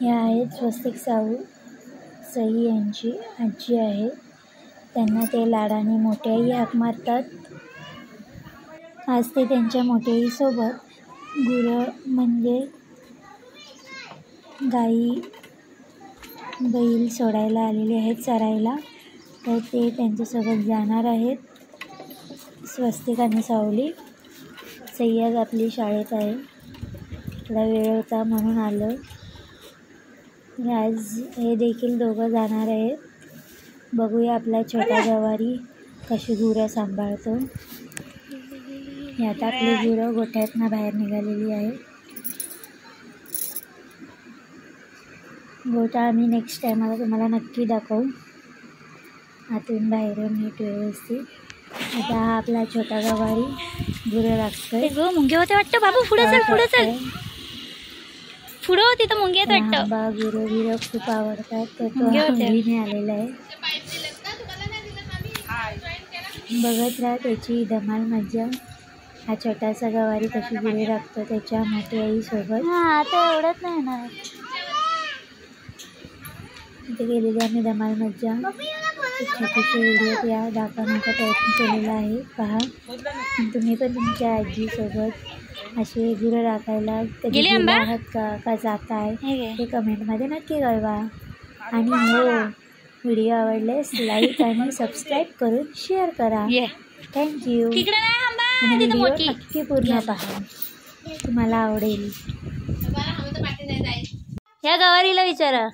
या आहेत स्वस्तिक साऊ सई यांची आजी आहे. त्यांना ते लाडाने मोठ्याई हाक मारतात. आज ते त्यांच्या मोठ्याईसोबत गुरं म्हणजे गाई बैल सोडायला आलेले आहेत चरायला. तर ते त्यांच्यासोबत जाणार आहेत. स्वस्तिक आणि सावली. सई आज आपली शाळेत आहे. थोडा वेळ होता म्हणून आलो. आज हे देखील दोघं जाणार आहेत. बघूया आपला छोटा गवारी कशी गुरं सांभाळतो. आता आपली गुरं गोठ्यातनं बाहेर निघालेली आहे. गोठा आम्ही नेक्स्ट टायमाला तुम्हाला नक्की दाखवू, आतून बाहेरून नीट व्यवस्थित. आता हा आपला छोटा गवारी गुरं लागतोय. मुंगे होते वाटतं बाबू. पुढे चल पुढे चल. पुढं होती तर मुंगे वाटतं. बा गुरं खूप आवडतात. तर तो मुंगीने आलेला आहे. बघत राहा त्याची धमाल मज्जा. हा छोटासा गवारी कशी गुरे राखतो त्याच्या मोठी आईसोबत. आता एवढंच नाही ना. इथे गेलेली आम्ही धमाल मज्जा. छोटीशी व्हिडिओ या दाखवण्याचा प्रयत्न केलेला आहे. पहा, तुम्ही पण तुमच्या आजीसोबत असे गुरं राखायला कधी गेले आहात का जाताय हे कमेंटमध्ये नक्की कळवा. आणि हो, व्हिडिओ आवडल्यास लाईक आणि सबस्क्राईब करून शेअर करा. थँक्यू. आणि व्हिडिओ नक्की पूर्ण पहा, तुम्हाला आवडेल. या गवारीला विचारा.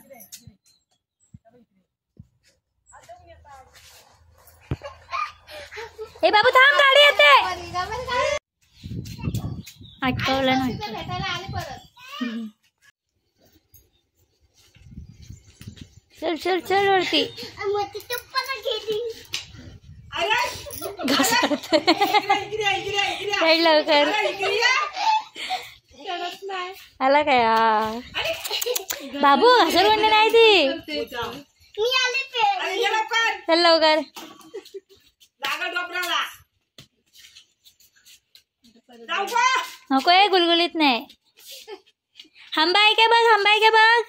ए बाबू थांब, गाडी येते. अटकवलं ना. चल चल चल वरती. लवकर आला काय बाबू. घसरगुंडी नाही ती. चल लवकर. नको आहे, गुलगुलीत नाही. आंबा आहे का बघ, आंबा आहे का बघ.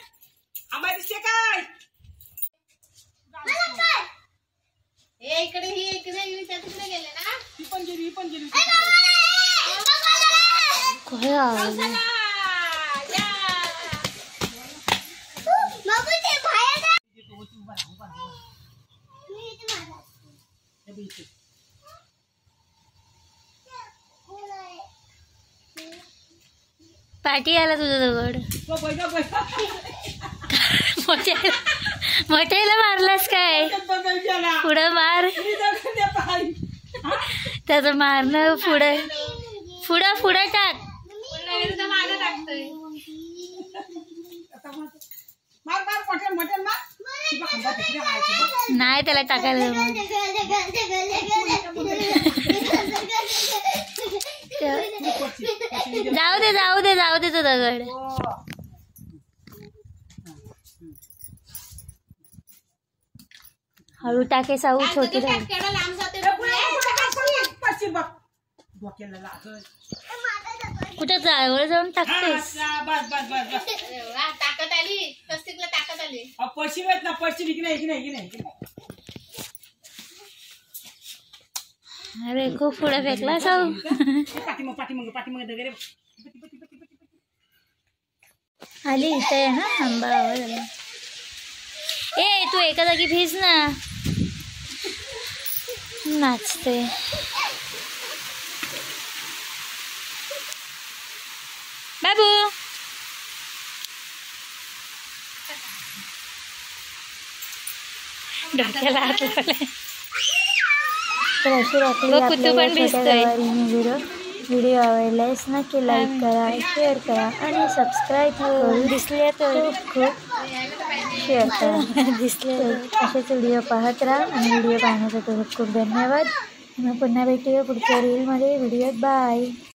पाठी आला तुझा दगड. मोठ्याला मारलास काय. पुढं मार. त्याचं मारणं पुढं पुढं पुढं टाक. नाही त्याला टाकायला. जाऊ दे जाऊ दे जाऊ दे तो दगड. हळू टाके साऊ. छोटी कुठं जाळवर जाऊन टाकतेस. ताकद आली. ताकद आली. अरे खूप पुढे फेकला साऊ. आली इथे आहे ना आंबा. आवाज आला. ए तू एका जागी भिज ना. नाचते. बाबू डोक्याला हात लावलाय. तर अशी रात्री व्हिडिओ आवडल्यास नक्की लाईक करा, शेअर करा आणि सबस्क्राईब करून दिसले तर खूप शेअर करा. दिसले असेच व्हिडिओ पाहत राहा. आणि व्हिडिओ पाहण्यासाठी खूप खूप धन्यवाद. पुन्हा भेटूया पुढच्या रीलमध्ये. व्हिडिओत बाय.